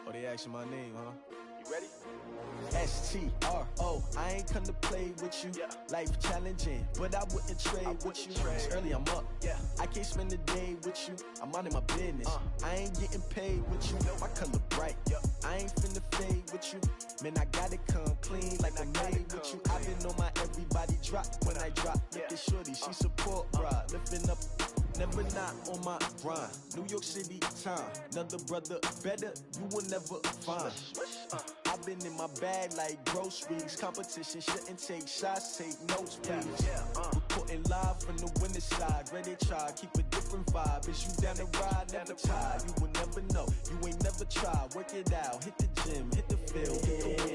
Oh, they asking my name, huh? You ready? S-T-R-O, I ain't come to play with you. Life challenging, but I wouldn't trade with you. It's early, I'm up. I can't spend the day with you. I'm out of my business. I ain't getting paid with you. My color bright. I ain't finna fade with you. Man, I gotta come clean like I made with you. I've been on my everybody drop when I drop. Look at shorty, she support bra. Lifting up, never not on my grind. New York City time, another brother better, you will never find. I've been in my bag like groceries. Competition shouldn't take shots, take notes, please. Reporting live from the winning side. Ready to try, keep a different vibe. Is you down the ride, never tired. You will never know, you ain't never tried. Work it out, hit the gym, hit the field.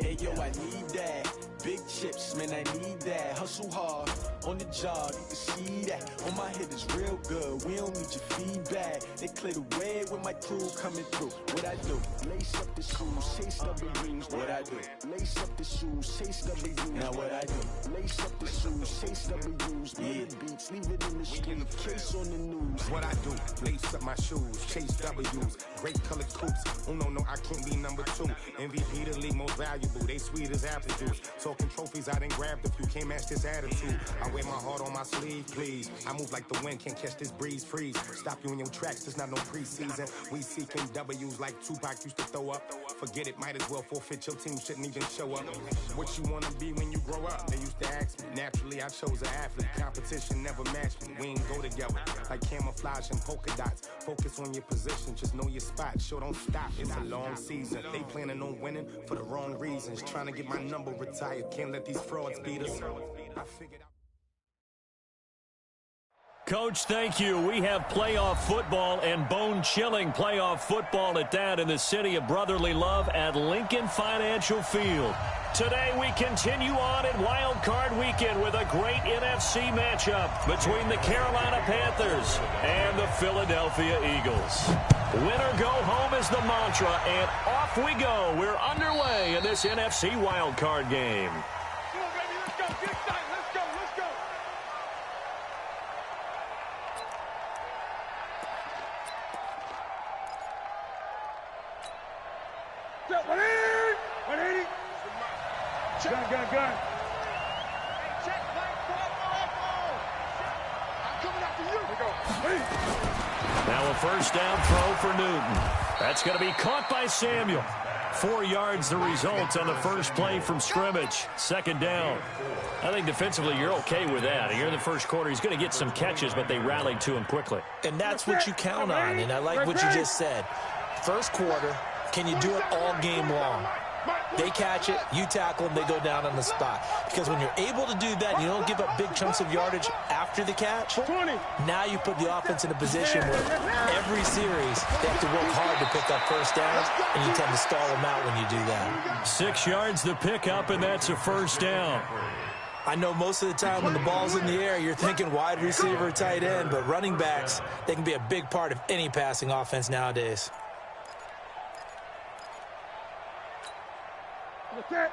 Hey yo, I need that. Big chips, man, I need that. Hustle hard, on the job, you can see that. On my head is real good, we don't need your feedback. They clear the way with my crew coming through. What I do? Lace up the shoes, chase W's. What I do? Lace up the shoes, chase W's. Now what I do? Lace up the shoes, chase W's. Yeah, beats, leave it in the street, case on the news. What I do? Lace up my shoes, chase W's. Great colored coops. Oh no, I can't be number 2. MVP the league most valuable. They sweet as apple juice. Talking trophies, I didn't grab the few. Can't match this attitude. I wear my heart on my sleeve, please. I move like the wind, can't catch this breeze, freeze. Stop you in your tracks, there's not no preseason. We seeking W's like Tupac used to throw up. Forget it, might as well forfeit. Your team shouldn't even show up. What you wanna be when you grow up? They used to ask me. Naturally, I chose an athlete. Competition never matched me. We ain't go together like camouflage and polka dots. Focus on your position, just know your spot. Sure, don't stop. It's a long season. They planning on winning for the wrong reasons. Trying to get my number retired. Can't let these frauds beat us. I figured out. Coach, thank you. We have playoff football and bone-chilling playoff football at that in the city of brotherly love at Lincoln Financial Field. Today we continue on in Wild Card Weekend with a great NFC matchup between the Carolina Panthers and the Philadelphia Eagles. Winner go home is the mantra, and off we go. We're underway in this NFC Wild Card game. Come on, baby, let's go. Get excited. Let's go. Gun. Hey, check, flank, I'm coming after you. Here we go. Now a first down throw for Newton. That's going to be caught by Samuel. 4 yards the result on the first play from scrimmage. Second down. I think defensively you're okay with that. Here in the first quarter, he's going to get some catches, but they rallied to him quickly. And that's what you count on, and I like what you just said. First quarter, can you do it all game long? They catch it, you tackle them, they go down on the spot. Because when you're able to do that, you don't give up big chunks of yardage after the catch. Now you put the offense in a position where every series they have to work hard to pick up first downs, and you tend to stall them out when you do that. 6 yards the pickup, and that's a first down. I know most of the time when the ball's in the air, you're thinking wide receiver, tight end, but running backs, they can be a big part of any passing offense nowadays.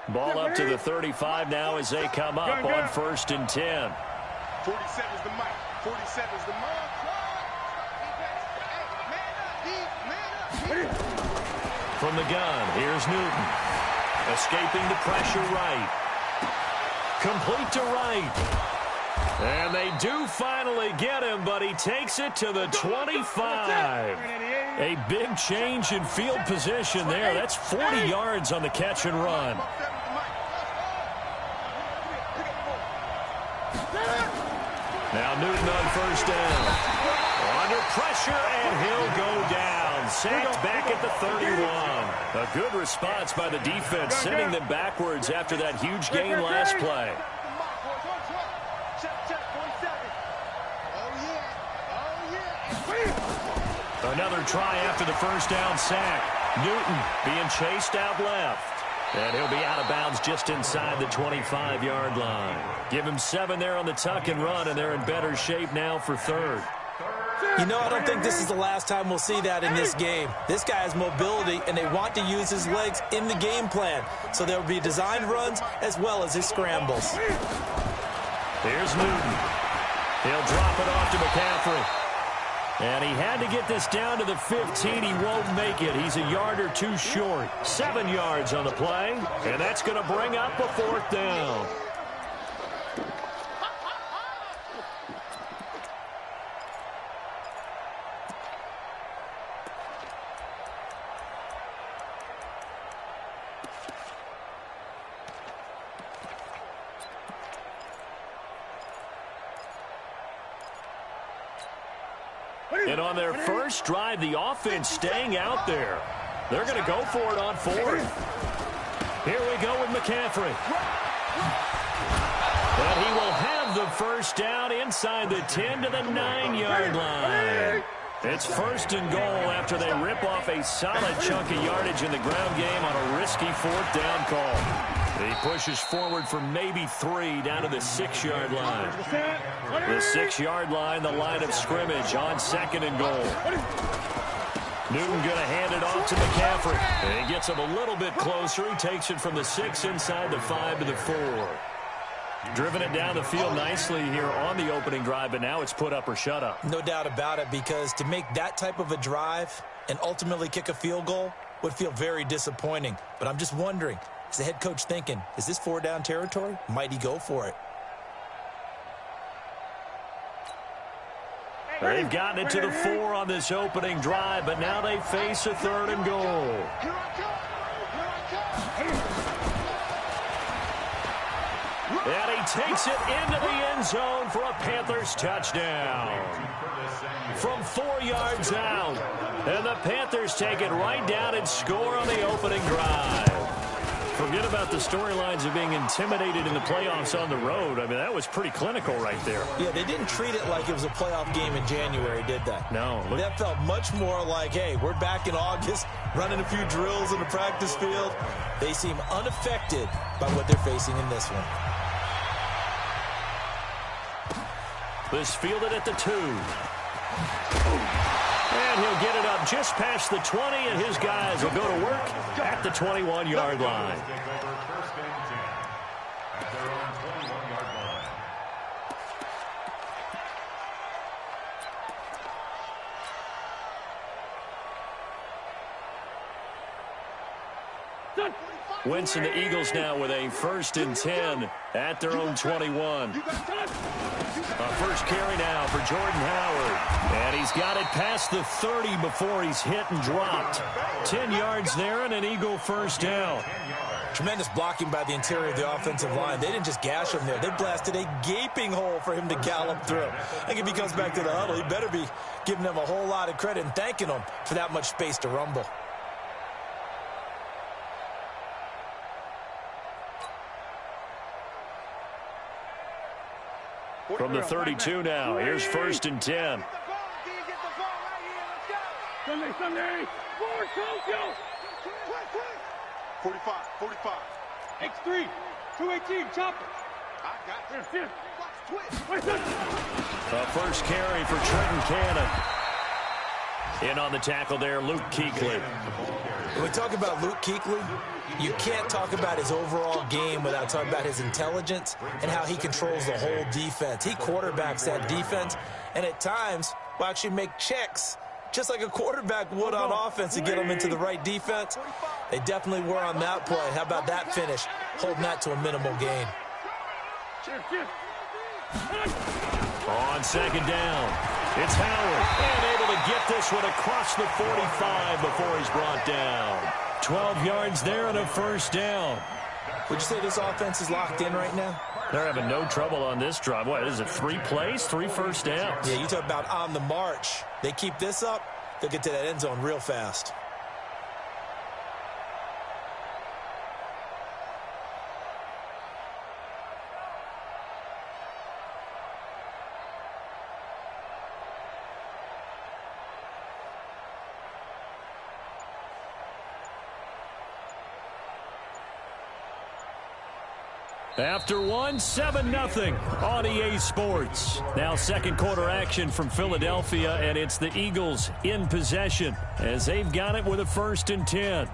Ball up to the 35 now as they come up on 1st and 10. 47's the mic. 47's the mic. From the gun, here's Newton. Escaping the pressure right. Complete to right. And they do finally get him, but he takes it to the 25. A big change in field position there. That's 40 yards on the catch and run. Now Newton on first down. Under pressure, and he'll go down. Sacked back at the 31. A good response by the defense, sending them backwards after that huge gain last play. Another try after the first down sack. Newton being chased out left. And he'll be out of bounds just inside the 25-yard line. Give him 7 there on the tuck and run, and they're in better shape now for third. You know, I don't think this is the last time we'll see that in this game. This guy has mobility, and they want to use his legs in the game plan. So there will be designed runs as well as his scrambles. Here's Newton. He'll drop it off to McCaffrey. And he had to get this down to the 15. He won't make it. He's a yard or two short. 7 yards on the play. And that's going to bring up a 4th down. And on their first drive, the offense staying out there. They're going to go for it on 4th. Here we go with McCaffrey. And he will have the first down inside the 10 to the 9-yard line. It's 1st and goal after they rip off a solid chunk of yardage in the ground game on a risky 4th down call. He pushes forward for maybe 3 down to the 6-yard line. The 6-yard line, the line of scrimmage on 2nd and goal. Newton going to hand it off to McCaffrey. And he gets him a little bit closer. He takes it from the 6 inside the 5 to the 4. Driven it down the field nicely here on the opening drive, but now it's put up or shut up. No doubt about it, because to make that type of a drive and ultimately kick a field goal would feel very disappointing. But I'm just wondering, is the head coach thinking, is this 4-down territory? Might he go for it? They've gotten it to the 4 on this opening drive, but now they face a 3rd and goal. And he takes it into the end zone for a Panthers touchdown. From 4 yards out. And the Panthers take it right down and score on the opening drive. Forget about the storylines of being intimidated in the playoffs on the road. I mean, that was pretty clinical right there. Yeah, they didn't treat it like it was a playoff game in January, did they? No. That felt much more like, hey, we're back in August, running a few drills in the practice field. They seem unaffected by what they're facing in this one. This fielded at the 2. And he'll get it up just past the 20, and his guys will go to work at the 21-yard line. Winston, the Eagles now with a 1st and 10 at their own 21. First carry now for Jordan Howard. And he's got it past the 30 before he's hit and dropped. 10 yards there and an Eagle 1st down. Tremendous blocking by the interior of the offensive line. They didn't just gash him there. They blasted a gaping hole for him to gallop through. I think if he comes back to the huddle, he better be giving them a whole lot of credit and thanking them for that much space to rumble. From the 32 now, here's 1st and 10. Sunday. 45. X3. 218. Chopper. I got this. A first carry for Trenton Cannon. In on the tackle there, Luke Kuechly. When we talk about Luke Kuechly, you can't talk about his overall game without talking about his intelligence and how he controls the whole defense. He quarterbacks that defense, and at times will actually make checks just like a quarterback would on offense to get them into the right defense. They definitely were on that play. How about that finish? Holding that to a minimal gain. On 2nd down, it's Howard. And able to get this one across the 45 before he's brought down. 12 yards there and a 1st down. Would you say this offense is locked in right now? They're having no trouble on this drive. What is it, 3 plays, 3 first downs? Yeah, you talk about on the march. They keep this up, they'll get to that end zone real fast. After 7-0 on EA Sports. Now 2nd quarter action from Philadelphia, and it's the Eagles in possession as they've got it with a 1st and 10.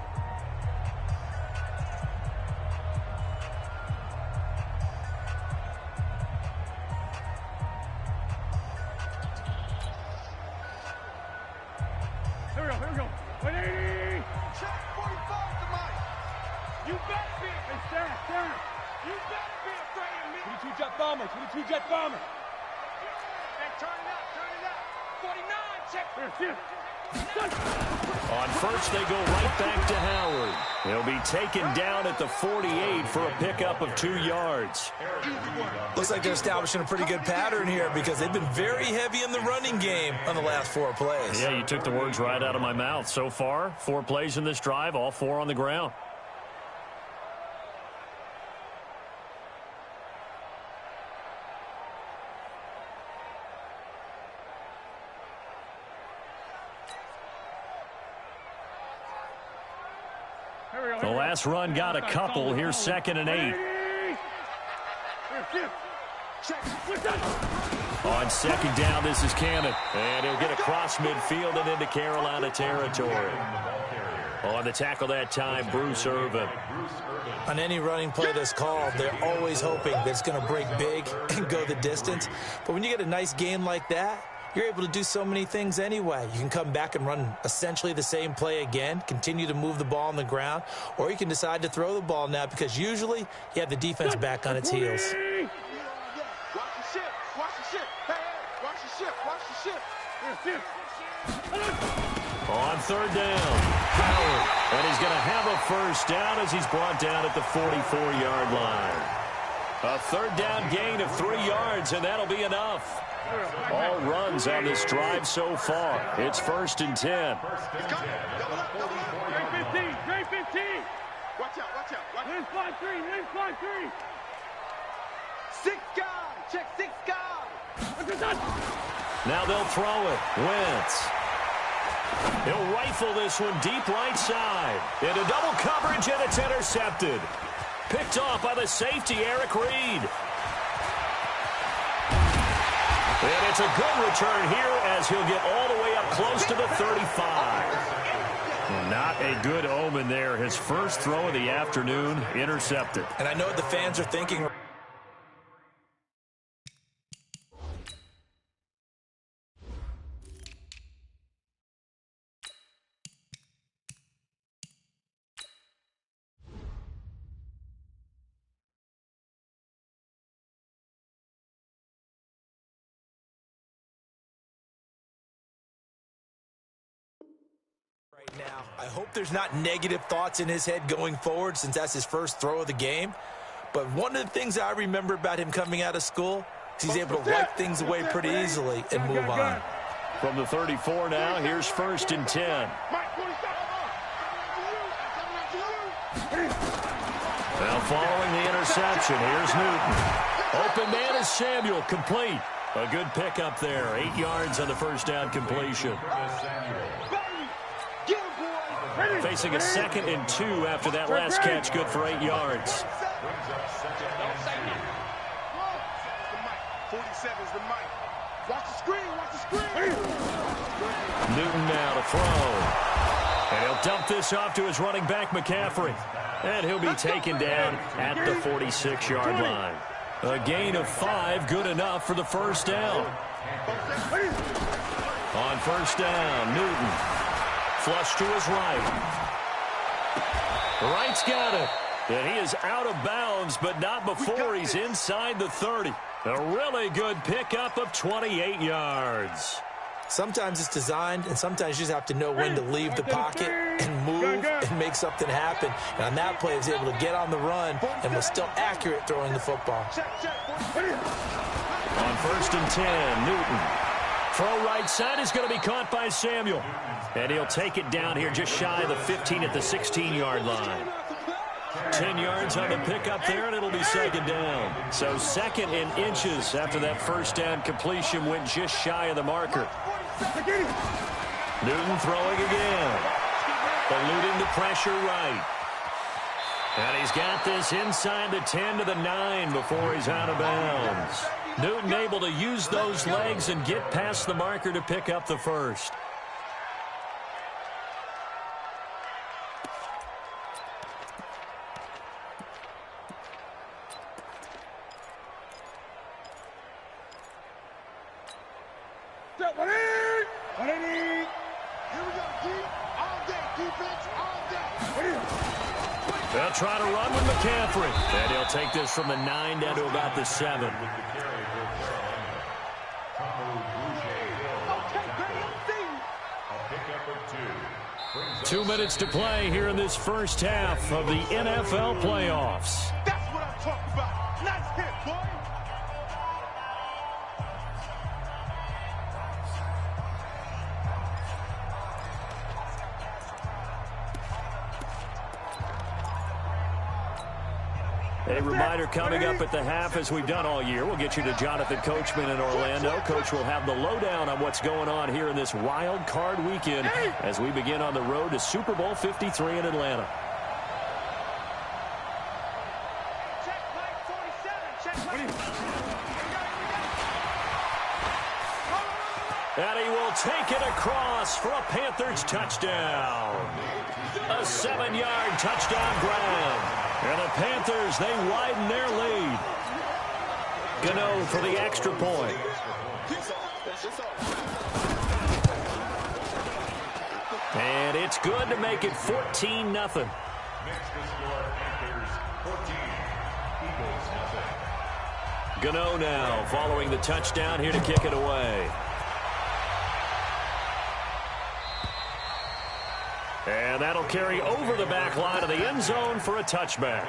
jet bombers. 22 jet bombers. Hey, turn it up. 49, check. Here. On first, they go right back to Howard. He'll be taken down at the 48 for a pickup of 2 yards. Looks like they're establishing a pretty good pattern here because they've been very heavy in the running game on the last 4 plays. Yeah, you took the words right out of my mouth. So far, 4 plays in this drive, all 4 on the ground. The last run got a couple. Here's 2nd and 8. On 2nd down, this is Cannon. And he'll get across midfield and into Carolina territory. On the tackle that time, Bruce Irvin. On any running play that's called, they're always hoping that it's going to break big and go the distance. But when you get a nice gain like that, you're able to do so many things anyway. You can come back and run essentially the same play again, continue to move the ball on the ground, or you can decide to throw the ball now because usually you have the defense back on its heels. Watch the ship. Watch the ship. Hey, watch the ship. Watch the ship. On 3rd down, Howard. And he's going to have a first down as he's brought down at the 44-yard line. A 3rd down gain of 3 yards, and that'll be enough. All runs on this drive so far. It's 1st and 10. Grade 15. Watch out. Lens fly 3. 6 guys. Check 6 guys. Now they'll throw it. Wentz. He'll rifle this one deep right side. Into double coverage, and it's intercepted. Picked off by the safety, Eric Reed. And it's a good return here as he'll get all the way up close to the 35. Not a good omen there. His first throw of the afternoon, intercepted. And I know what the fans are thinking. Now, I hope there's not negative thoughts in his head going forward since that's his first throw of the game. But one of the things I remember about him coming out of school is he's able to wipe things away pretty easily and move on. From the 34 now, here's 1st and 10. Now following the interception, here's Newton. Open man is Samuel, complete. A good pickup there, 8 yards on the first down completion. Facing a 2nd and 2 after that last catch, good for 8 yards. 47's the mic. Watch the screen. Newton now to throw. And he'll dump this off to his running back, McCaffrey. And he'll be taken down at the 46-yard line. A gain of 5, good enough for the first down. On first down, Newton. Flush to his right. Right's got it. And he is out of bounds, but not before he's inside the 30. A really good pickup of 28 yards. Sometimes it's designed, and sometimes you just have to know when to leave the pocket and move and make something happen. And on that play, he was able to get on the run and was still accurate throwing the football. On 1st and 10, Newton. Throw right side is going to be caught by Samuel. And he'll take it down here just shy of the 15 at the 16-yard line. 10 yards on the pickup there, and it'll be 2nd down. So 2nd in inches after that first down completion went just shy of the marker. Newton throwing again. Eluding the pressure right. And he's got this inside the 10 to the 9 before he's out of bounds. Newton able to use those legs and get past the marker to pick up the first. They'll try to run with McCaffrey. And he'll take this from the 9 down to about the 7. 2 minutes to play here in this first half of the NFL playoffs. That's what I'm talking about. Nice hit, boy. A reminder coming up at the half, as we've done all year. We'll get you to Jonathan Coachman in Orlando. Coach will have the lowdown on what's going on here in this wild card weekend as we begin on the road to Super Bowl 53 in Atlanta. And he will take it across for a Panthers touchdown. A 7-yard touchdown grab. And the Panthers, they widen their lead. Gano for the extra point. And it's good to make it 14-0. Gano now following the touchdown here to kick it away. And that'll carry over the back line of the end zone for a touchback.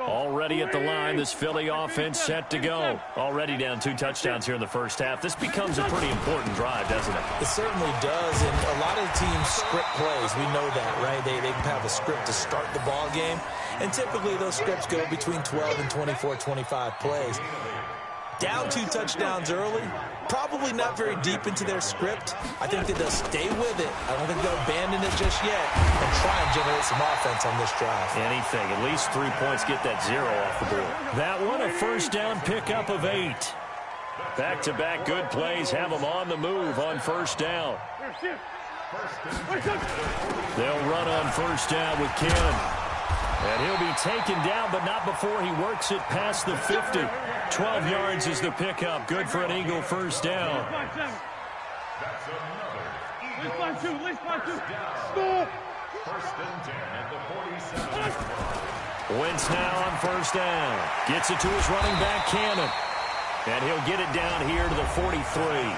Already at the line, this Philly offense set to go. Already down 2 touchdowns here in the first half. This becomes a pretty important drive, doesn't it? It certainly does, and a lot of teams script plays. We know that, right? They have a script to start the ball game, and typically those scripts go between 12 and 24, 25 plays. Down 2 touchdowns early, probably not very deep into their script. I think that they'll stay with it. I don't think they'll abandon it just yet and try and generate some offense on this drive. Anything, at least 3 points, get that 0 off the board. That one, a first down pickup of 8. Back-to-back good plays have them on the move on first down. They'll run on first down with Cannon. And he'll be taken down, but not before he works it past the 50. 12 yards is the pickup. Good for an Eagle first down. Wentz now on first down. Gets it to his running back, Cannon. And he'll get it down here to the 43.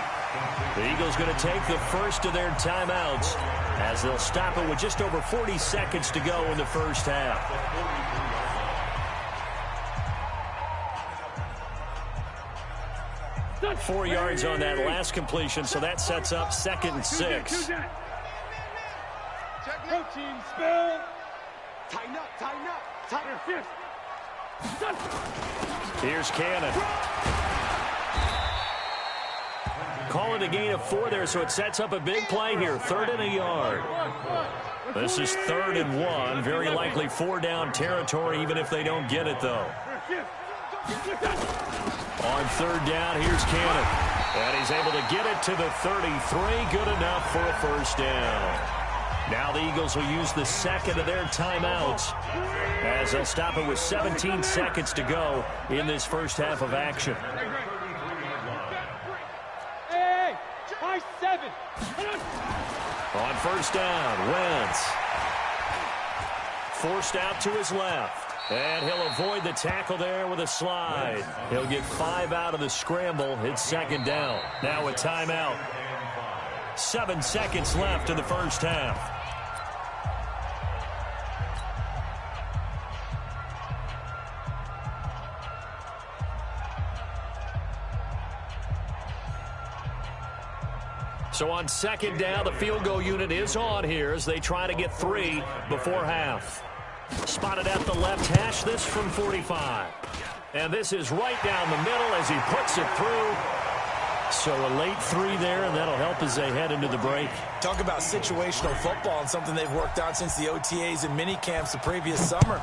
The Eagles going to take the first of their timeouts as they'll stop it with just over 40 seconds to go in the first half. Got 4 yards on that last completion, so that sets up 2nd and 6. Protein spill. Tighten up, tighten up, tighten up. Here's Cannon. Call it a gain of 4 there, so it sets up a big play here. 3rd and a yard. This is 3rd and 1. Very likely 4-down territory, even if they don't get it, though. On 3rd down, here's Cannon. And he's able to get it to the 33. Good enough for a first down. Now the Eagles will use the 2nd of their timeouts as they'll stop it with 17 seconds to go in this first half of action. On first down, Wentz. Forced out to his left. And he'll avoid the tackle there with a slide. He'll get 5 out of the scramble. It's 2nd down. Now a timeout. 7 seconds left in the first half. So on 2nd down, the field goal unit is on here as they try to get 3 before half. Spotted at the left hash, this from 45. And this is right down the middle as he puts it through. So a late 3 there, and that'll help as they head into the break. Talk about situational football and something they've worked on since the OTAs and mini camps the previous summer.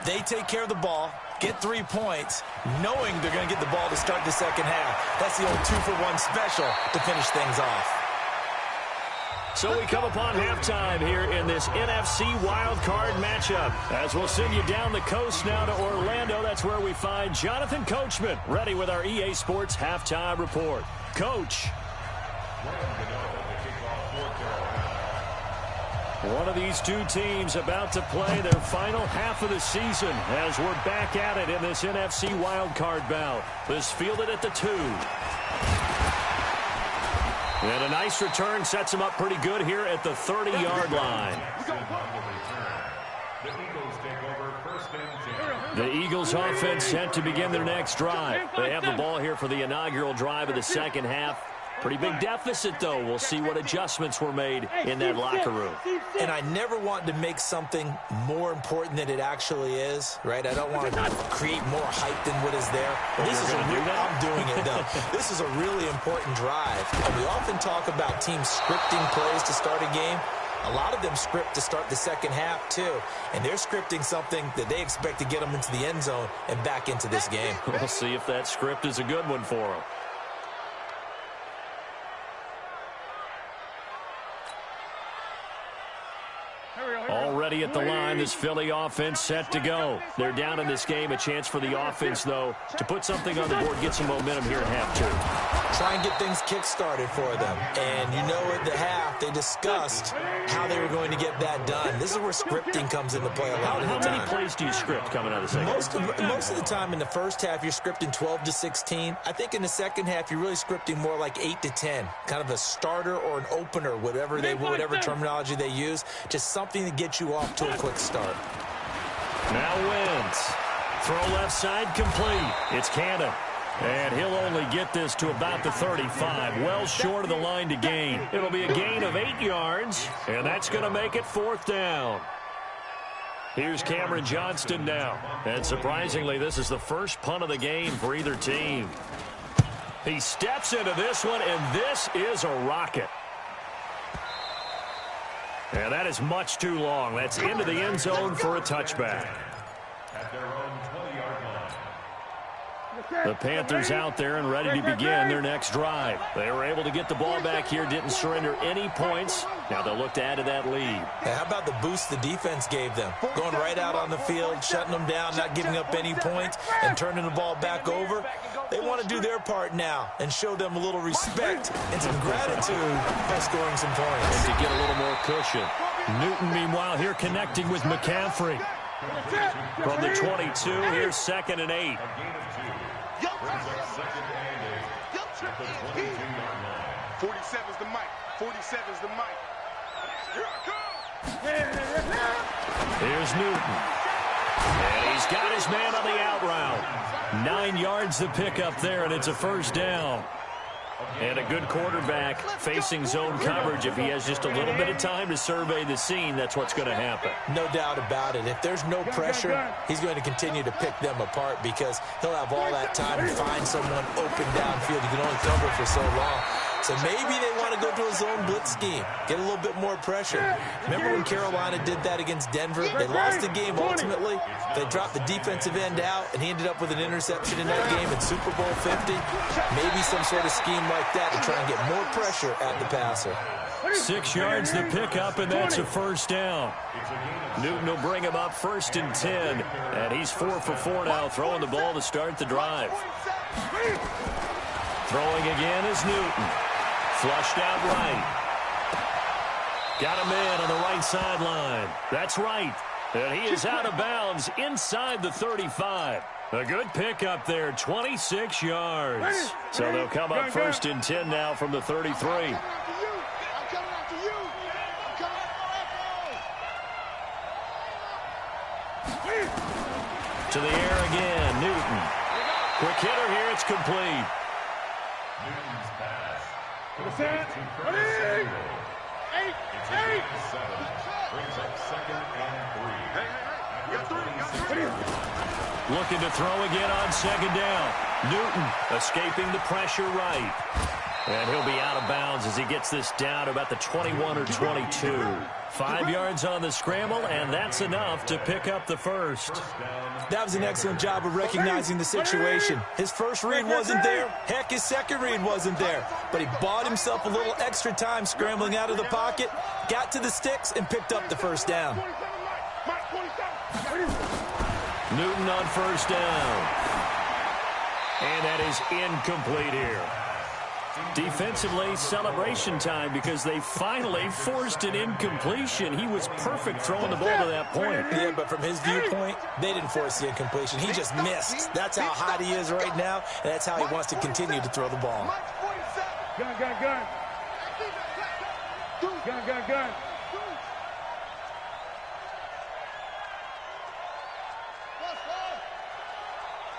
They take care of the ball, get 3 points, knowing they're going to get the ball to start the second half. That's the old 2-for-1 special to finish things off. So we come upon halftime here in this NFC wildcard matchup. As we'll send you down the coast now to Orlando, that's where we find Jonathan Coachman, ready with our EA Sports halftime report. Coach. One of these two teams about to play their final half of the season as we're back at it in this NFC wildcard bout. This fielded at the 2. And a nice return sets him up pretty good here at the 30-yard line. The Eagles offense set to begin their next drive. They have the ball here for the inaugural drive of the second half. Pretty big deficit, though. We'll see what adjustments were made in that locker room. And I never want to make something more important than it actually is, right? I don't want to create more hype than what is there. This is I'm doing it, though. This is a really important drive. And we often talk about teams scripting plays to start a game. A lot of them script to start the second half, too. And they're scripting something that they expect to get them into the end zone and back into this game. We'll see if that script is a good one for them. Already at the line, this Philly offense set to go. They're down in this game. A chance for the offense, though, to put something on the board, get some momentum here at half 2. Try and get things kick-started for them. And you know at the half, they discussed how they were going to get that done. This is where scripting comes into play a lot of the time. How many plays do you script coming out of the second? Most of the time in the first half, you're scripting 12 to 16. I think in the second half, you're really scripting more like 8 to 10. Kind of a starter or an opener, whatever terminology they use. Just something to get you off to a quick start. Now Wentz. Throw left side complete. It's Cannon. And he'll only get this to about the 35. Well short of the line to gain. It'll be a gain of 8 yards. And that's going to make it 4th down. Here's Cameron Johnston now. And surprisingly, this is the first punt of the game for either team. He steps into this one, and this is a rocket. And that is much too long. That's into the end zone for a touchback. At their own 20-yard line. The Panthers out there and ready to begin their next drive. They were able to get the ball back here, didn't surrender any points. Now they'll look to add to that lead. How about the boost the defense gave them? Going right out on the field, shutting them down, not giving up any points, and turning the ball back over. They want to do their part now and show them a little respect and some gratitude by scoring some points. And to get a little more cushion. Newton, meanwhile, here connecting with McCaffrey. From the 22, here's 2nd and 8. 47's the mic. 47's the mic. Here's Newton. And he's got his man on the out route. 9 yards to pick up there, and it's a 1st down. And a good quarterback facing zone coverage. If he has just a little bit of time to survey the scene, that's what's going to happen. No doubt about it. If there's no pressure, he's going to continue to pick them apart because he'll have all that time to find someone open downfield. He can only cover for so long. So maybe they want to go to a zone blitz scheme, get a little bit more pressure. Remember when Carolina did that against Denver? They lost the game ultimately. They dropped the defensive end out, and he ended up with an interception in that game in Super Bowl 50. Maybe some sort of scheme like that to try and get more pressure at the passer. 6 yards to pick up, and that's a 1st down. Newton will bring him up 1st and 10, and he's 4 for 4 now, throwing the ball to start the drive. Throwing again is Newton. Flushed out right. Got a man on the right sideline. That's right. And he is out of bounds inside the 35. A good pickup there, 26 yards. So they'll come up 1st and 10 now from the 33. To the air again, Newton. Quick hitter here, it's complete. Newton's pass. Brings up 2nd and 3. Looking to throw again on 2nd down. Newton escaping the pressure right. And he'll be out of bounds as he gets this down to about the 21 or 22. 5 yards on the scramble, and that's enough to pick up the first. That was an excellent job of recognizing the situation. His first read wasn't there. Heck, his second read wasn't there. But he bought himself a little extra time scrambling out of the pocket, got to the sticks, and picked up the first down. Newton on first down. And that is incomplete here. Defensively, celebration time because they finally forced an incompletion. He was perfect throwing the ball to that point. Yeah, but from his viewpoint, they didn't force the incompletion. He just missed. That's how hot he is right now, and that's how he wants to continue to throw the ball. Gun, gun, gun. Gun, gun, gun.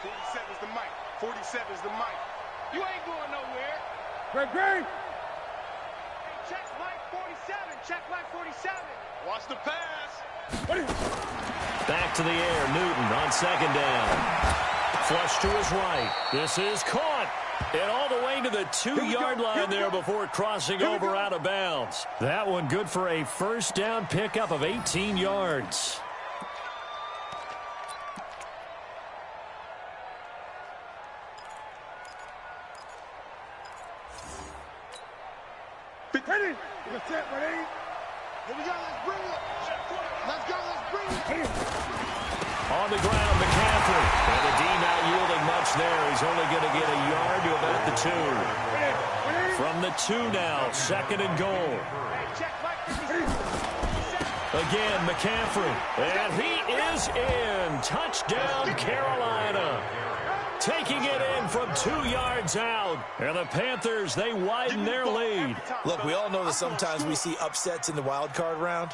47's the mic. 47's the mic. You ain't going nowhere. Great, great. Hey, check Mike 47. Check Mike 47. Watch the pass. Back to the air. Newton on second down. Flush to his right. This is caught. And all the way to the 2-yard line there before crossing over out of bounds. That one good for a first down pickup of 18 yards. Ready? Let's set, ready? Here we go, let's bring it. Let's go, let's bring it. On the ground, McCaffrey. And the D not yielding much there. He's only going to get a yard to about the 2. From the 2 now, second and goal. Again, McCaffrey. And he is in. Touchdown, Carolina. Taking it in from 2 yards out. And the Panthers, they widen their lead. Look, we all know that sometimes we see upsets in the wild card round.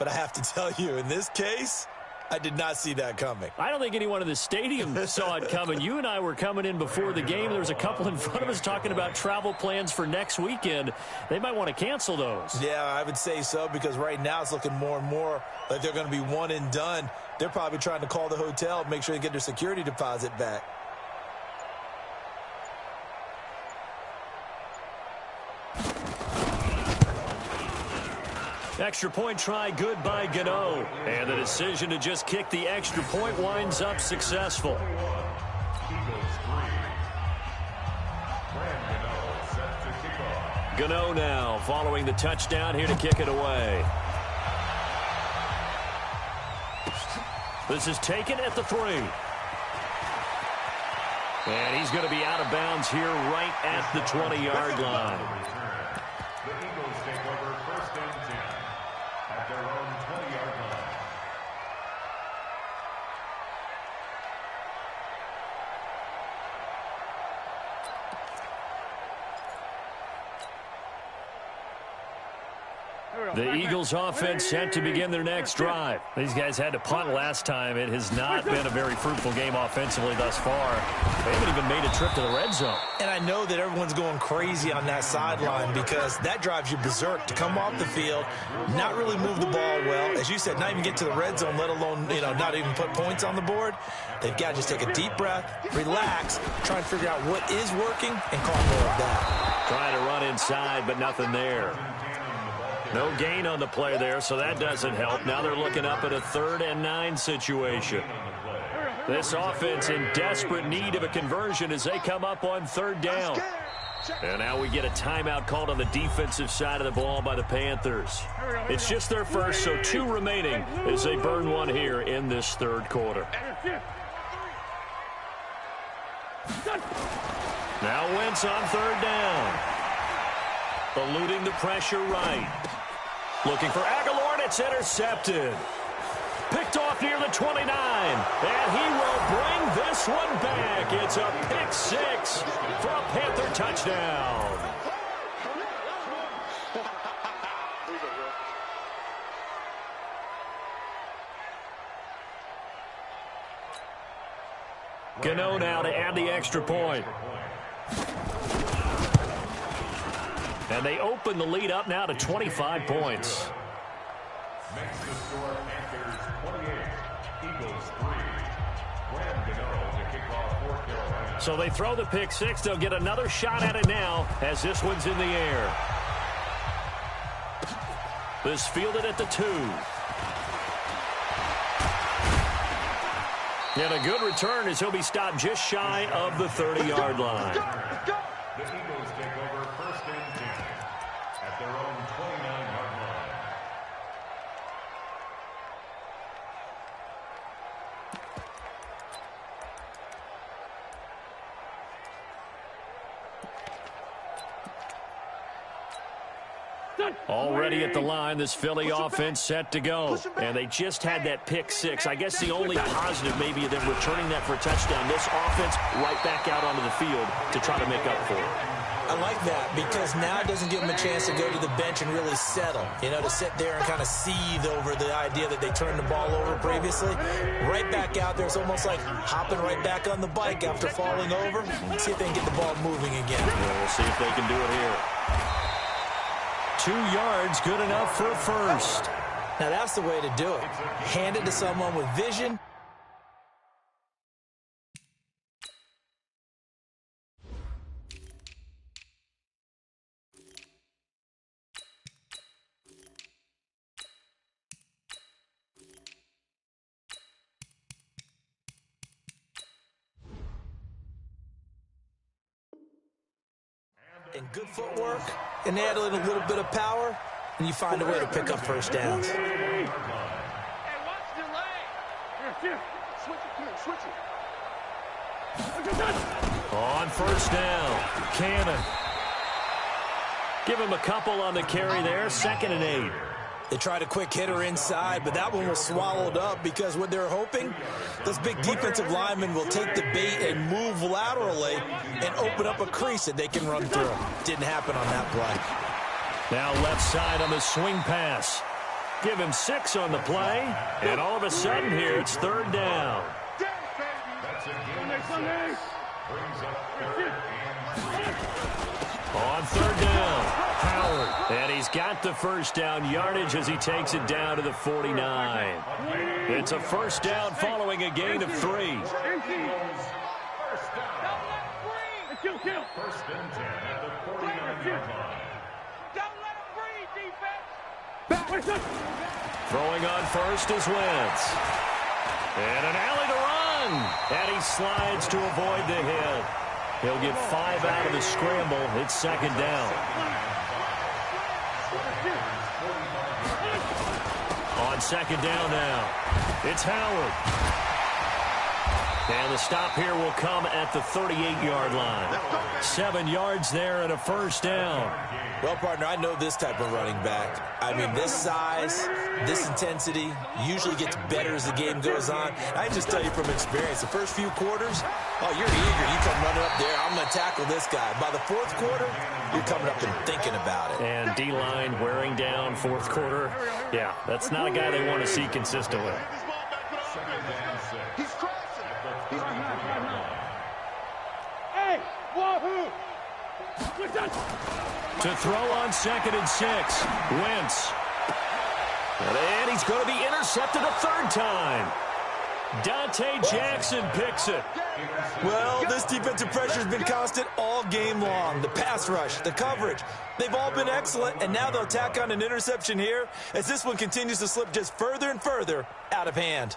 But I have to tell you, in this case, I did not see that coming. I don't think anyone in the stadium saw it coming. You and I were coming in before the game. There was a couple in front of us talking about travel plans for next weekend. They might want to cancel those. Yeah, I would say so, because right now it's looking more and more like they're going to be one and done. They're probably trying to call the hotel, make sure they get their security deposit back. Extra point try good by Gano. And the decision to just kick the extra point winds up successful. Gano now following the touchdown here to kick it away. This is taken at the 3. And he's going to be out of bounds here right at the 20-yard line. The Eagles take over first and 10 at their own 20-yard line. The Eagles offense set to begin their next drive. These guys had to punt last time. It has not been a very fruitful game offensively thus far. They haven't even made a trip to the red zone. And I know that everyone's going crazy on that sideline because that drives you berserk to come off the field, not really move the ball well. As you said, not even get to the red zone, let alone, not even put points on the board. They've got to just take a deep breath, relax, try and figure out what is working, and call more of that. Trying to run inside, but nothing there. No gain on the play there, so that doesn't help. Now they're looking up at a 3rd and 9 situation. This offense in desperate need of a conversion as they come up on 3rd down. And now we get a timeout called on the defensive side of the ball by the Panthers. It's just their first, so 2 remaining as they burn one here in this 3rd quarter. Now Wentz on 3rd down. Eluding the pressure right. Looking for Aguilar, and it's intercepted. Picked off near the 29, and he will bring this one back. It's a pick 6 for a Panther touchdown. Gano now to add the extra point. And they open the lead up now to 25 points. Makes the score Panthers 28, Eagles 3. Graham Gano to kick off for Carolina. So they throw the pick six. They'll get another shot at it now as this one's in the air. This fielded at the 2. And a good return as he'll be stopped just shy of the 30-yard line. The Eagles take over first and 10 at their own 29-yard line. Already at the line, this Philly offense set to go. And they just had that pick six. I guess the only positive maybe of them returning that for a touchdown. This offense right back out onto the field to try to make up for it. I like that because now it doesn't give them a chance to go to the bench and really settle. You know, to sit there and kind of seethe over the idea that they turned the ball over previously. Right back out there. It's almost like hopping right back on the bike after falling over. See if they can get the ball moving again. Yeah, we'll see if they can do it here. 2 yards, good enough for a first. Now that's the way to do it. Hand it to someone with vision. And good footwork, and add a little bit of power, and you find a way to pick up first downs. Hey, watch the leg. Switch it. On first down, Cannon. Give him a couple on the carry there, 2nd and 8. They tried a quick hitter inside, but that one was swallowed up because what they're hoping, those big defensive linemen will take the bait and move laterally and open up a crease that they can run through. Didn't happen on that play. Now left side on the swing pass. Give him 6 on the play, and all of a sudden here it's 3rd down. That's a gain of 6. Brings up 3rd and 6. On 3rd down, Howard. And he's got the first down yardage as he takes it down to the 49. It's a first down following a gain of 3. First and 10 at the 49-yard line. Don't let him breathe, defense. Throwing on first is Wentz. And an alley to run. And he slides to avoid the hit. He'll get 5 out of the scramble. It's 2nd down. On 2nd down now, it's Howard. And the stop here will come at the 38-yard line. 7 yards there and a first down. Well, partner, I know this type of running back. I mean, this size, this intensity usually gets better as the game goes on. I can just tell you from experience, the first few quarters, oh, you're eager. You come running up there, I'm going to tackle this guy. By the 4th quarter, you're coming up and thinking about it. And D-line wearing down 4th quarter. Yeah, that's not a guy they want to see consistently. He's crossing. Hey, wahoo! To throw on 2nd and 6, Wentz. And he's going to be intercepted a 3rd time. Dante Jackson picks it. Well, this defensive pressure has been constant all game long. The pass rush, the coverage, they've all been excellent, and now they'll tack on an interception here as this one continues to slip just further and further out of hand.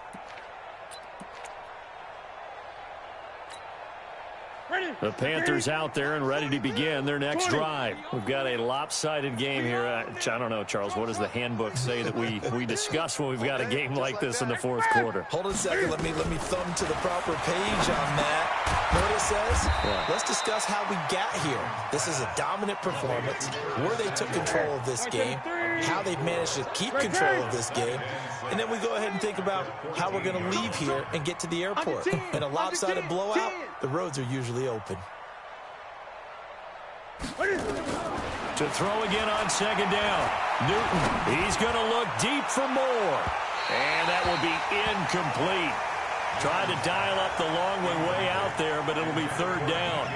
The Panthers out there and ready to begin their next drive. We've got a lopsided game here. I don't know, Charles, what does the handbook say that we discuss when we've got a game like this in the 4th quarter? Hold on a second. Let me thumb to the proper page on that. Know what it says? Yeah. Let's discuss how we got here. This is a dominant performance, where they took control of this game, how they've managed to keep control of this game, and then we go ahead and think about how we're going to leave here and get to the airport. In a lopsided blowout, the roads are usually open. To throw again on 2nd down. Newton, he's going to look deep for more. And that will be incomplete. Tried to dial up the long way out there, but it'll be 3rd down.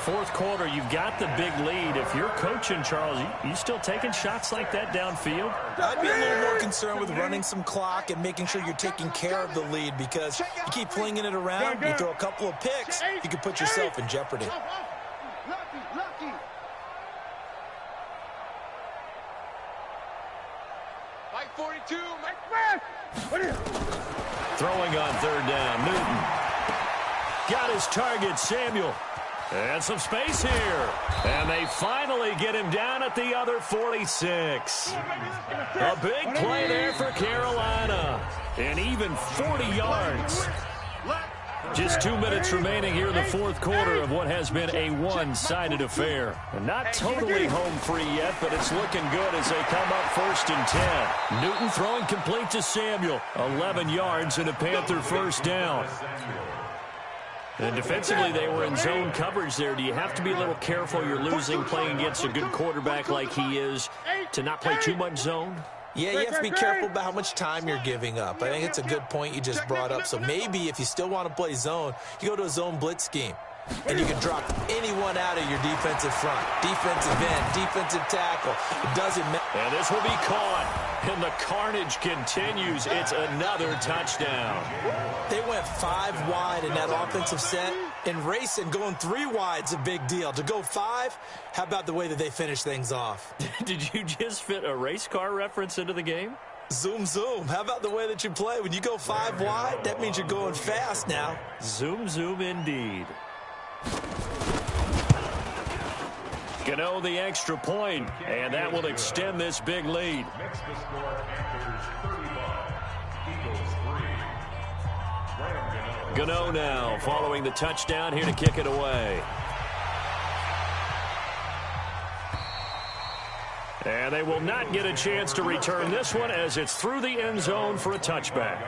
Fourth quarter, you've got the big lead. If you're coaching, Charles, you still taking shots like that downfield? I'd be a little more concerned with running some clock and making sure you're taking care of the lead, because you keep flinging it around, you throw a couple of picks, you can put yourself in jeopardy. Lucky. Mike 42, Mike. Throwing on third down, Newton. Got his target, Samuel. And some space here. And they finally get him down at the other 46. A big play there for Carolina. And even 40 yards. Just 2 minutes remaining here in the fourth quarter of what has been a one-sided affair. And not totally home free yet, but it's looking good as they come up 1st and 10. Newton throwing complete to Samuel. 11 yards and a Panther first down. And defensively, they were in zone coverage there. Do you have to be a little careful? You're losing playing against a good quarterback like he is to not play too much zone? Yeah, you have to be careful about how much time you're giving up. I think it's a good point you just brought up. So maybe if you still want to play zone, you go to a zone blitz scheme. And you can drop anyone out of your defensive front. Defensive end, defensive tackle. It doesn't matter. And this will be caught. And the carnage continues. It's another touchdown. They went 5 wide in that offensive set. And racing, going 3 wide's a big deal. To go 5, how about the way that they finish things off? Did you just fit a race car reference into the game? Zoom, zoom. How about the way that you play? When you go 5 wide, that means you're going fast now. Zoom, zoom indeed. Gano the extra point, and that will extend this big lead. Makes the score Panthers 35, Eagles 3. Gano now following the touchdown here to kick it away. And they will not get a chance to return this one as it's through the end zone for a touchback.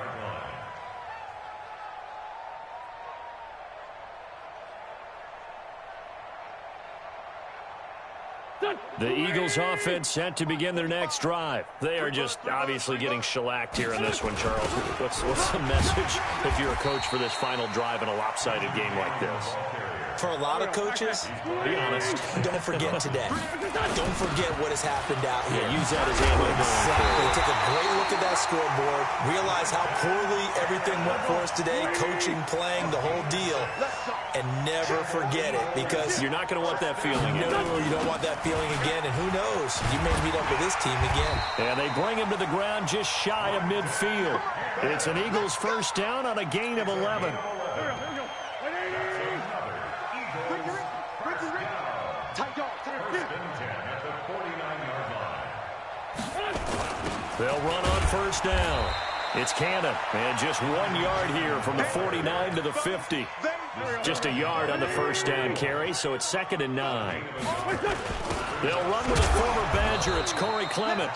The Eagles offense set to begin their next drive. They are just obviously getting shellacked here in this one, Charles. What's the message if you're a coach for this final drive in a lopsided game like this? For a lot of coaches, be honest, don't forget today. Don't forget what has happened out here. Use that as ammo. Exactly. Take a great look at that scoreboard. Realize how poorly everything went for us today. Coaching, playing, the whole deal. And never forget it, because you're not going to want that feeling again. No, you don't want that feeling again. And who knows? You may meet up with this team again. And they bring him to the ground just shy of midfield. It's an Eagles first down on a gain of 11. They'll run on first down. It's Cannon, and just 1 yard here from the 49 to the 50. Just a yard on the first down carry, so it's 2nd and 9. They'll run with a former Badger. It's Corey Clement.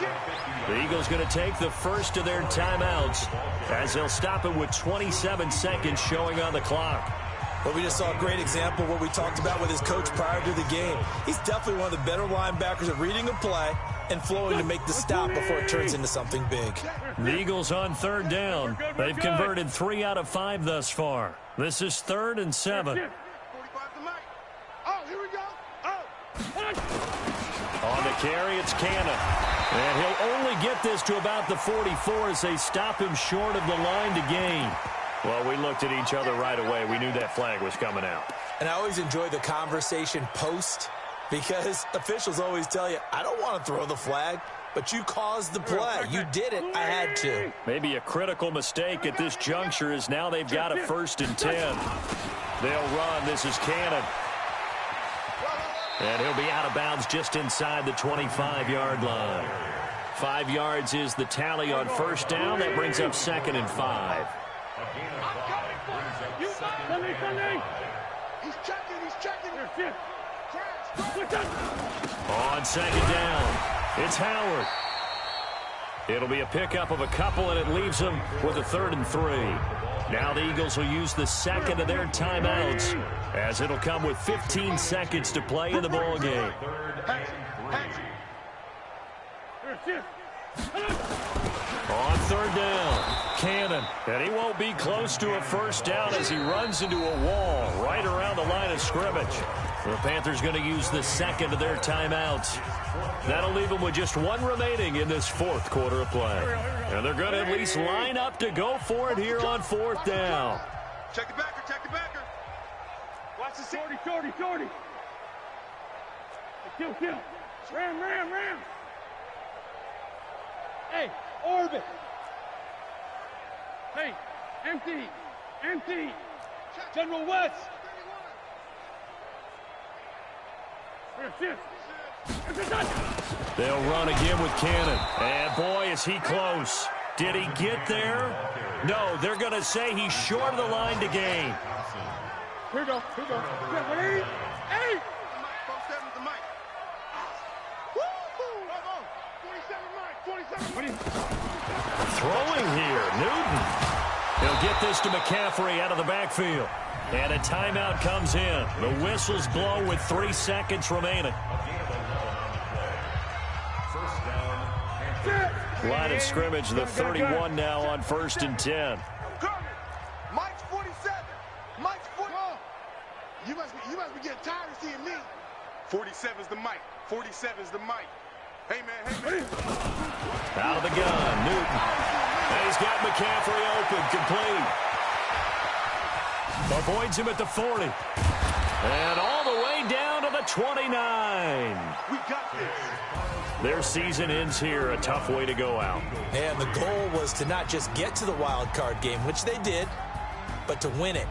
The Eagles going to take the first of their timeouts as they'll stop it with 27 seconds showing on the clock. Well, we just saw a great example of what we talked about with his coach prior to the game. He's definitely one of the better linebackers at reading a play and flowing to make the stop before it turns into something big. The Eagles on third down. They've converted 3 out of 5 thus far. This is 3rd and 7. Oh, here we go. On the carry, it's Cannon. And he'll only get this to about the 44 as they stop him short of the line to gain. Well, we looked at each other right away. We knew that flag was coming out. And I always enjoy the conversation post, because officials always tell you, I don't want to throw the flag, but you caused the play. You did it. I had to. Maybe a critical mistake at this juncture is now they've got a 1st and 10. They'll run. This is Cannon. And he'll be out of bounds just inside the 25-yard line. 5 yards is the tally on first down. That brings up 2nd and 5. He's checking. On 2nd down, it's Howard. It'll be a pickup of a couple, and it leaves them with a 3rd and 3. Now the Eagles will use the 2nd of their timeouts, as it'll come with 15 seconds to play in the ball game. On 3rd down, Cannon, and he won't be close to a first down as he runs into a wall right around the line of scrimmage. The Panthers going to use the second of their timeouts. That'll leave them with just one remaining in this fourth quarter of play. And they're going to at least line up to go for it here on fourth down. Check the backer, check the backer. Watch the shorty. Kill. Ram. Hey, orbit. Hey, empty. General West. They'll run again with Cannon. And boy, is he close. Did he get there? No, they're going to say he's short of the line to gain. Here we go. Hey! Throwing here, Newton. He'll get this to McCaffrey out of the backfield. And a timeout comes in. The whistles blow with 3 seconds remaining. Line of scrimmage, the 31 now on 1st and 10. Mike's 47. Mike's 40. You must be getting tired of seeing me. 47's the Mike. 47's the Mike. Hey, man. Out of the gun, Newton. And he's got McCaffrey open, complete. Avoids him at the 40. And all the way down to the 29. We got this. Their season ends here, a tough way to go out. And the goal was to not just get to the wild card game, which they did, but to win it.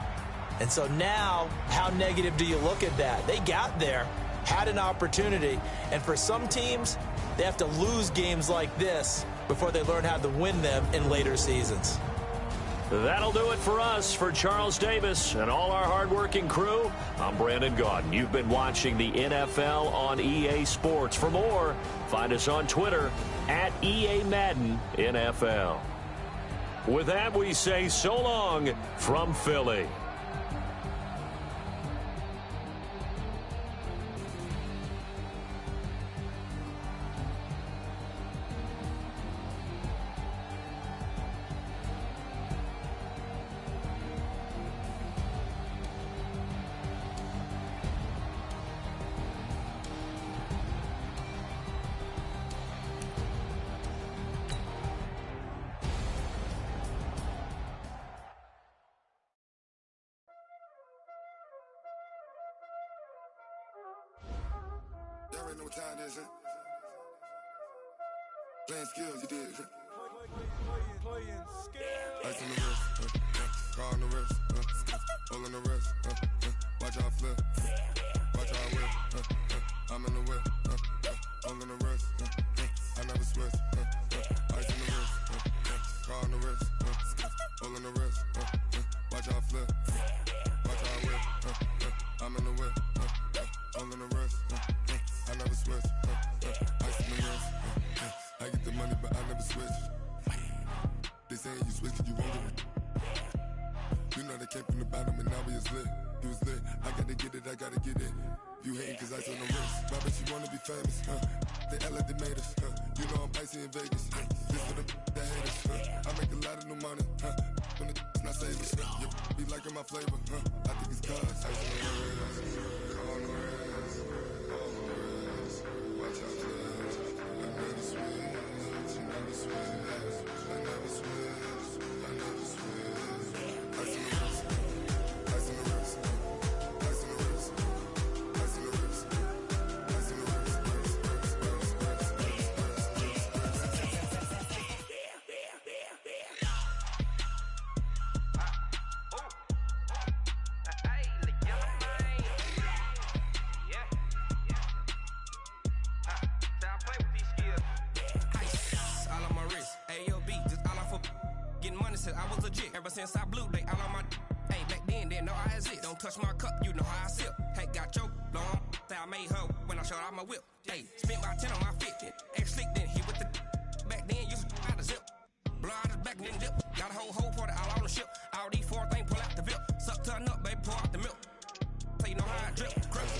And so now, how negative do you look at that? They got there, had an opportunity, and for some teams, they have to lose games like this before they learn how to win them in later seasons. That'll do it for us. For Charles Davis and all our hardworking crew, I'm Brandon Gaudin. You've been watching the NFL on EA Sports. For more, find us on Twitter at EA Madden NFL. With that, we say so long from Philly. Y'all already know what time it is, huh? Playing skills, you did. Playing skills. Ice on the wrist, car on the wrist, hole on the wrist, watch out flip, watch out whip, I'm in the whip, hole in the wrist, I never switch, ice on the wrist, car on the wrist, hole in the wrist, watch out flip, watch out whip, I'm in the whip, hole in the wrist, I never switch, ice on the wrist, I get the money but I never switch. They saying you switch cause you won't get it. You know they came from the bottom and now we is lit. You was lit, I gotta get it, I gotta get it. You hating cause ice on the wrist. My bitch, you wanna be famous, They act like they made us, You know I'm icy in Vegas, This for the that hate us, I make a lot of new money, When it's not savers, You be liking my flavor, I think it's cause ice on the wrist, on the wrist, on the wrist. Watch out, cuz I never switch, I never switch, I never switch, I never switch. Ice on the wrist, ice on the wrist, ice on the wrist, ice on the wrist, ice on the wrist, I was legit. Ever since I blew, they all on my hey, back then, didn't know I exist. Don't touch my cup, you know how I sip. Hey, got choked, long. Say I made her when I showed out my whip. Hey, spent about 10 on my 50. Ex-slick, then hit with the back then, used to out the zip. Blow out his back, then dip. Got a whole party all on the ship. All these 4 things pull out the VIP. Suck, turn up, baby, pour out the milk. So you know how I drip. Crush.